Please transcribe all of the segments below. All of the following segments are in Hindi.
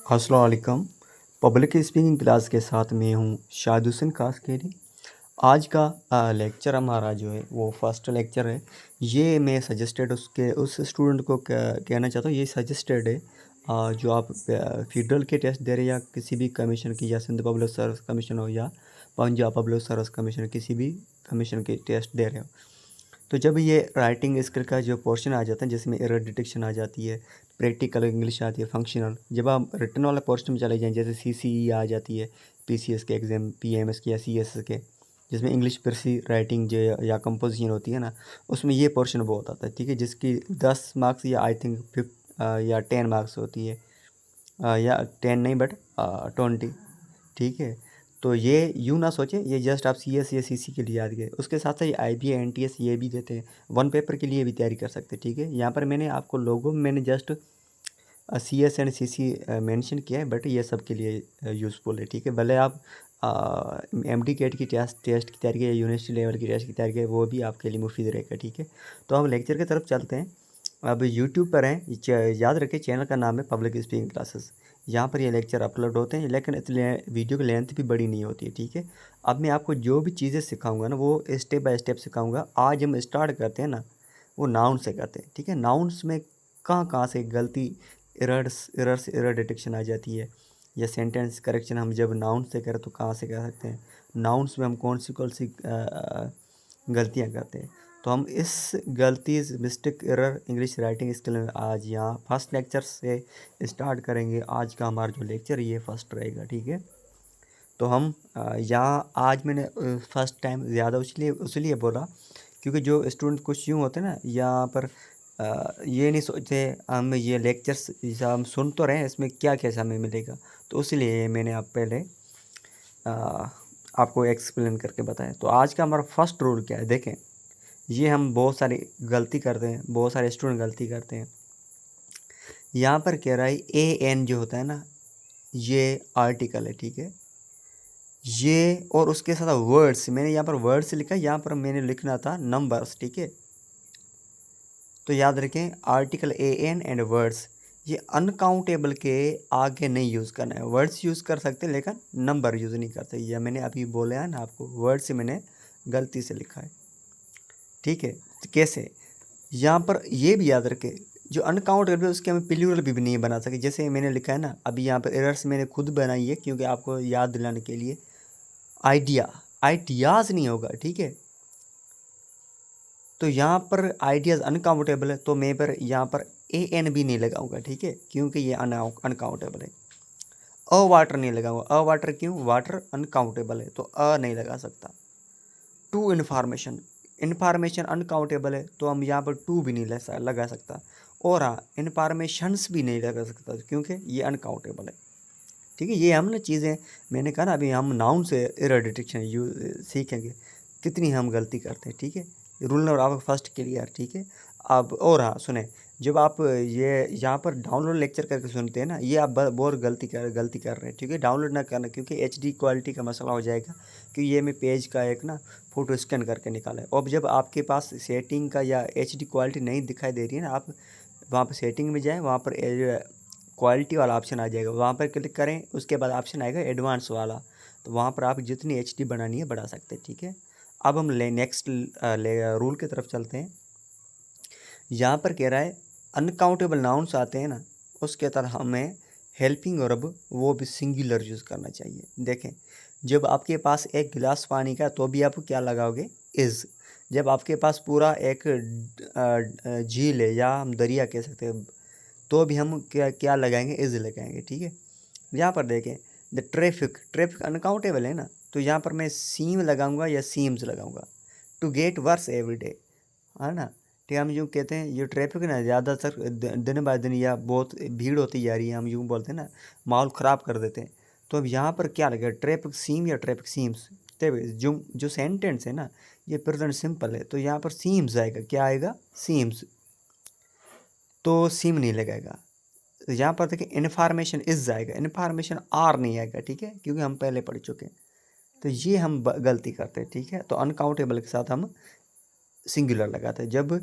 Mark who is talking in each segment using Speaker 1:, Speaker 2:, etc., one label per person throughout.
Speaker 1: अस्सलाम वालेकुम। पब्लिक स्पीकिंग क्लास के साथ मैं हूँ शाहिद हुसैन कासकेरी। आज का लेक्चर हमारा जो है वो फर्स्ट लेक्चर है। ये मैं सजेस्टेड उस स्टूडेंट को कहना चाहता हूँ, ये सजेस्टेड है जो आप फेडरल के टेस्ट दे रहे हैं या किसी भी कमीशन की, या सिंध पब्लिक सर्विस कमीशन हो या पंजाब पब्लिक सर्विस कमीशन, किसी भी कमीशन के टेस्ट दे रहे हो। तो जब ये राइटिंग स्किल का जो पोर्शन आ जाता है जिसमें एरर डिटेक्शन आ जाती है, प्रैक्टिकल इंग्लिश आती है, फंक्शनल, जब आप रिटर्न वाला पोर्शन में चले जाएं जैसे सीसीई आ जाती है, पीसीएस के एग्ज़ाम, पीएमएस के या सीएसएस के, जिसमें इंग्लिश प्रेसी राइटिंग जो या कंपोजिशन होती है ना, उसमें ये पोर्शन बहुत आता है। ठीक है, जिसकी 10 मार्क्स या आई थिंक 5 या 10 मार्क्स होती है, या 10 नहीं बट 20। ठीक है, तो ये यूँ ना सोचें ये जस्ट आप सीएस या सीसी के लिए याद गए, उसके साथ साथ आईबीए एनटीएस ये भी देते हैं, वन पेपर के लिए भी तैयारी कर सकते हैं। ठीक है, यहाँ पर मैंने आपको लोगों में मैंने just CS and CC mention किया है, बट ये सब के लिए यूज़फुल है। ठीक है, भले आप एमडी कैट की टेस्ट की तैयारी करें, यूनिवर्सिटी लेवल की टेस्ट की तैयारी करें, वो भी आपके लिए मुफीद रहेगा। ठीक है, तो हम लेक्चर की तरफ चलते हैं। अब यूट्यूब पर हैं, याद रखें चैनल का नाम है पब्लिक स्पीकिंग क्लासेस। यहाँ पर ये लेक्चर अपलोड होते हैं, लेकिन वीडियो की लेंथ भी बड़ी नहीं होती है। ठीक है, अब मैं आपको जो भी चीज़ें सिखाऊंगा ना वो स्टेप बाय स्टेप सिखाऊंगा। आज हम स्टार्ट करते हैं ना, वो नाउन से करते हैं। ठीक है, नाउन्स में कहाँ कहाँ से गलती, एरर डिटेक्शन आ जाती है, या सेंटेंस करेक्शन हम जब नाउन से करें तो कहाँ से कर सकते हैं, नाउन्स में हम कौन सी गलतियाँ करते हैं। तो हम इस गलती, mistake, error English writing skill में आज यहाँ फर्स्ट लेक्चर से स्टार्ट करेंगे। आज का हमारा जो लेक्चर ये फर्स्ट रहेगा। ठीक है, तो हम यहाँ आज मैंने फर्स्ट टाइम ज़्यादा उसलिए बोला क्योंकि जो स्टूडेंट कुछ यूँ होते हैं ना यहाँ पर, ये नहीं सोचते हम ये लेक्चर्स हम सुन तो रहे हैं, इसमें क्या क्या हमें मिलेगा, तो इसलिए मैंने आप पहले आपको एक्सप्लेन करके बताया। तो आज का हमारा फर्स्ट रूल क्या है देखें, ये हम बहुत सारी गलती करते हैं, बहुत सारे स्टूडेंट गलती करते हैं। यहाँ पर कह रहा है ए एन जो होता है ना, ये आर्टिकल है। ठीक है, ये और उसके साथ वर्ड्स, मैंने यहाँ पर वर्ड्स लिखा है, यहाँ पर मैंने लिखना था नंबर्स। ठीक है, तो याद रखें article a an and words, ये अनकाउंटेबल के आगे नहीं यूज़ करना है। वर्ड्स यूज़ कर सकते हैं लेकिन नंबर यूज़ नहीं कर सकते। यह मैंने अभी बोला है ना आपको, वर्ड से मैंने गलती से लिखा है। ठीक है, तो कैसे, यहाँ पर ये भी याद रखें जो अनकाउंटेबल है उसके हम प्लूरल भी नहीं बना सके। जैसे मैंने लिखा है ना अभी यहाँ पर, एरर्स मैंने खुद बनाई है क्योंकि आपको याद दिलाने के लिए। आइडियाज़ नहीं होगा। ठीक है, तो यहाँ पर आइडियाज़ अनकाउंटेबल है, तो मैं पर यहाँ पर ए एन भी नहीं लगाऊंगा। ठीक है, क्योंकि ये अनकाउंटेबल है। अ वाटर नहीं लगाऊंगा, अ वाटर क्यों, वाटर अनकाउंटेबल है तो अ नहीं लगा सकता। टू इन्फॉर्मेशन, इन्फॉर्मेशन अनकाउंटेबल है तो हम यहाँ पर टू भी नहीं लगा सकता। और हाँ, इन्फॉर्मेशंस भी नहीं लगा सकता क्योंकि ये अनकाउंटेबल है। ठीक है, ये हम ना चीज़ें, मैंने कहा ना अभी हम नाउन से एरर डिटेक्शन सीखेंगे, कितनी हम गलती करते हैं। ठीक है, रूल नंबर आपका फर्स्ट क्लियर। ठीक है, अब और हाँ सुने, जब आप ये यहाँ पर डाउनलोड लेक्चर करके सुनते हैं ना, ये आप बहुत गलती कर रहे हैं। ठीक है, डाउनलोड ना करना क्योंकि एचडी क्वालिटी का मसला हो जाएगा, क्योंकि ये मैं पेज का एक ना फ़ोटो स्कैन करके निकाला है। और जब आपके पास सेटिंग का या एचडी क्वालिटी नहीं दिखाई दे रही है ना, आप वहाँ पर सेटिंग में जाएँ, वहाँ पर क्वालिटी वाला ऑप्शन आ जाएगा, वहाँ पर क्लिक करें, उसके बाद ऑप्शन आएगा एडवांस वाला, तो वहाँ पर आप जितनी एचडी बनानी है बढ़ा सकते हैं। ठीक है, अब हम नेक्स्ट रूल की तरफ चलते हैं। यहाँ पर कह रहा है अनकाउंटेबल नाउन्स आते हैं ना, उसके तरह हमें हेल्पिंग वर्ब वो भी सिंगुलर यूज़ करना चाहिए। देखें, जब आपके पास एक गिलास पानी का तो भी आप क्या लगाओगे, इज़। जब आपके पास पूरा एक झील है या हम दरिया कह सकते हैं, तो भी हम क्या क्या लगाएंगे, इज़ लगाएंगे। ठीक है, यहाँ पर देखें द ट्रैफिक, ट्रैफिक अनकाउंटेबल है ना, तो यहाँ पर मैं सीम लगाऊंगा या सीम्स लगाऊंगा। To get worse every day, है ना। ठीक है, हम यूँ कहते हैं ये ट्रैफिक ना ज़्यादातर दिन बाय दिन या बहुत भीड़ होती जा रही है, हम यूँ बोलते हैं ना, माहौल ख़राब कर देते हैं। तो अब यहाँ पर क्या लगेगा, ट्रैफिक सीम या ट्रैफिक सीम्स। तो जो सेंटेंस है ना ये प्रेजेंट सिंपल है, तो यहाँ पर सीम्स आएगा, क्या आएगा, सीम्स, तो सीम नहीं लगाएगा। तो यहाँ पर देखिए इन्फॉर्मेशन इज आएगा, इन्फॉर्मेशन आर नहीं आएगा। ठीक है, क्योंकि हम पहले पढ़ चुके हैं, तो ये हम गलती करते हैं। ठीक है, तो अनकाउंटेबल के साथ हम सिंगुलर लगाते हैं। जब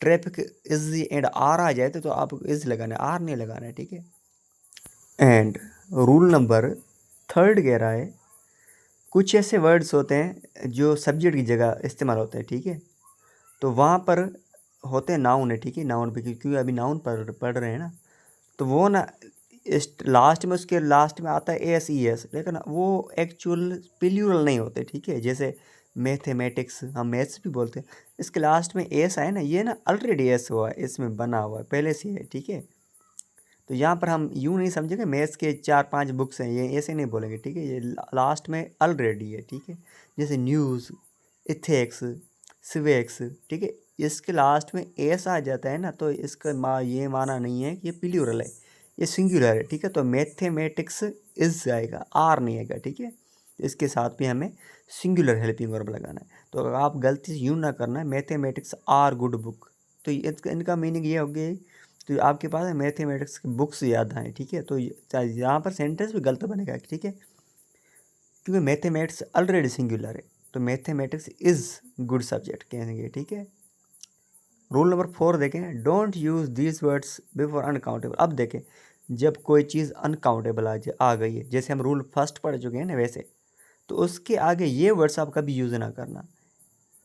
Speaker 1: ट्रैफिक इज एंड आर आ जाए तो आप इज लगाना है, आर नहीं लगाना है। ठीक है, एंड रूल नंबर 3 कह रहा है कुछ ऐसे वर्ड्स होते हैं जो सब्जेक्ट की जगह इस्तेमाल होते हैं, ठीक है। तो वहाँ पर होते हैं नाउन है, ठीक है। नाउन पे क्योंकि अभी नाउन पढ़ रहे हैं ना, तो वो ना इस लास्ट में, उसके लास्ट में आता है एस ई एस, लेकिन वो एक्चुअल प्लूरल नहीं होते, ठीक है। जैसे मैथमेटिक्स, हम मैथ्स भी बोलते हैं, इसके लास्ट में एस आए ना, ये ना ऑलरेडी एस हुआ है, इसमें बना हुआ है पहले से है, ठीक है। तो यहाँ पर हम यूँ नहीं समझेंगे मैथ्स के 4-5 बुक्स हैं, ये ऐसे नहीं बोलेंगे, ठीक है। ये लास्ट में ऑलरेडी है, ठीक है। जैसे न्यूज़, इथिक्स, सिविक्स, ठीक है। इसके लास्ट में एस आ जाता है ना, तो इसका ये माना नहीं है कि ये प्लूरल है, ये सिंगुलर है, ठीक है। तो मैथमेटिक्स इज आएगा, आर नहीं आएगा, ठीक है। इसके साथ भी हमें सिंगुलर हेल्पिंग वर्ब लगाना है। तो अगर आप गलती से यूँ ना करना है मैथमेटिक्स आर गुड बुक, तो इनका मीनिंग ये हो गया, तो आपके पास मैथमेटिक्स की बुक्स याद आए, ठीक है। तो यहाँ पर सेंटेंस भी गलत बनेगा, ठीक है, क्योंकि मैथमेटिक्स ऑलरेडी सिंगुलर है। तो मैथमेटिक्स इज़ गुड सब्जेक्ट कहेंगे, ठीक है। रूल नंबर 4 देखें, don't use these words before uncountable. अब देखें, जब कोई चीज़ अनकाउंटेबल आ गई है, जैसे हम रूल फर्स्ट पढ़ चुके हैं ना, वैसे तो उसके आगे ये वर्ड्स आप कभी यूज़ ना करना।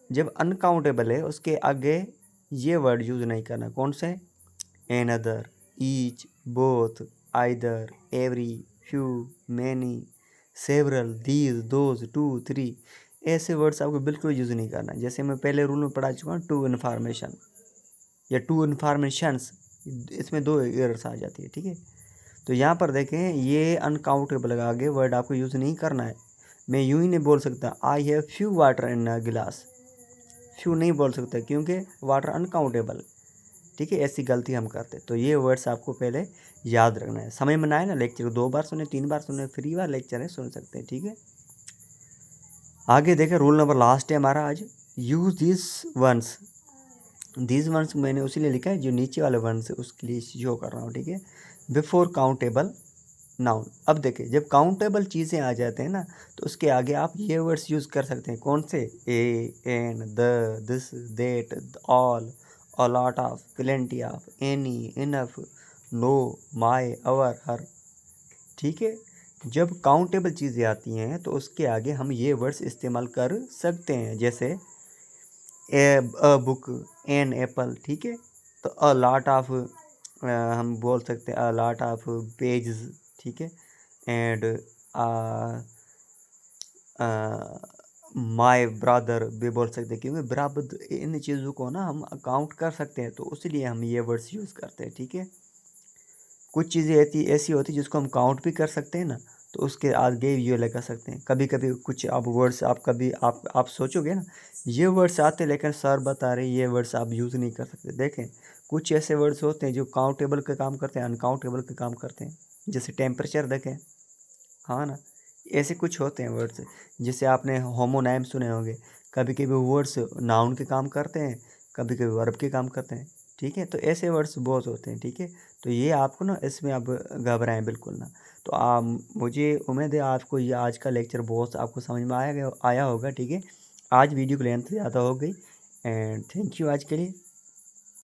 Speaker 1: जब अनकाउंटेबल है उसके आगे ये वर्ड यूज़ नहीं करना। कौन से? Another, each, both, either, every, few, many, several, these, those, two, three, ऐसे वर्ड्स आपको बिल्कुल यूज़ नहीं करना। जैसे मैं पहले रूल में पढ़ा चुका हूँ, टू इन्फॉर्मेशन या टू इन्फॉर्मेशंस, इसमें 2 एरर्स आ जाती है, ठीक है। तो यहाँ पर देखें, ये अनकाउंटेबल आगे वर्ड आपको यूज़ नहीं करना है। मैं यूँ ही नहीं बोल सकता I have few water in a glass, few नहीं बोल सकता क्योंकि वाटर अनकाउंटेबल, ठीक है। ऐसी गलती हम करते, तो ये वर्ड्स आपको पहले याद रखना है। समय में ना आए ना, लेक्चर 2 बार सुने, 3 बार सुने, फ्री बार लेक्चर है, सुन सकते हैं, ठीक है। आगे देखें, रूल नंबर लास्ट है हमारा आज, यूज़ दिस वंस मैंने उसी लिए लिखा है जो नीचे वाले वंस है उसके लिए शो कर रहा हूँ, ठीक है। Before countable noun. अब देखिए, जब काउंटेबल चीज़ें आ जाते हैं ना, तो उसके आगे आप ये वर्ड्स यूज़ कर सकते हैं। कौन से? A, an, the, this, that, all, a lot of, plenty of, any, enough, no, my, our, her, ठीक है। जब काउंटेबल चीज़ें आती हैं तो उसके आगे हम ये वर्ड्स इस्तेमाल कर सकते हैं, जैसे अ बुक, एन एप्पल, ठीक है। तो अ लॉट ऑफ, हम बोल सकते हैं अ लॉट ऑफ पेजेस, ठीक है। एंड माय ब्रदर भी बोल सकते हैं, क्योंकि बराबर इन चीज़ों को ना हम काउंट कर सकते हैं, तो उसलिए हम ये वर्ड्स यूज़ करते हैं, ठीक है। कुछ चीज़ें ऐसी होती जिसको हम काउंट भी कर सकते हैं ना, तो उसके आगे ये लगा सकते हैं। कभी कभी कुछ आप वर्ड्स आप कभी आप सोचोगे ना, ये वर्ड्स आते लेकिन सर बता रहे ये वर्ड्स आप यूज़ नहीं कर सकते। देखें, कुछ ऐसे वर्ड्स होते हैं जो काउंटेबल का काम करते हैं, अनकाउंटेबल का काम करते हैं। जैसे टेम्परेचर देखें, हाँ ना, ऐसे कुछ होते हैं वर्ड्स। जैसे आपने होमोनाइम सुने होंगे, कभी कभी वर्ड्स नाउन के काम करते हैं, कभी कभी वर्ब के काम करते हैं, ठीक है। तो ऐसे वर्ड्स बहुत होते हैं, ठीक है। तो ये आपको ना, इसमें आप घबराएं बिल्कुल ना। तो मुझे उम्मीद है आपको ये आज का लेक्चर बहुत आपको समझ में आया होगा, ठीक है। आज वीडियो की लेंथ ज़्यादा हो गई, एंड थैंक यू आज के लिए।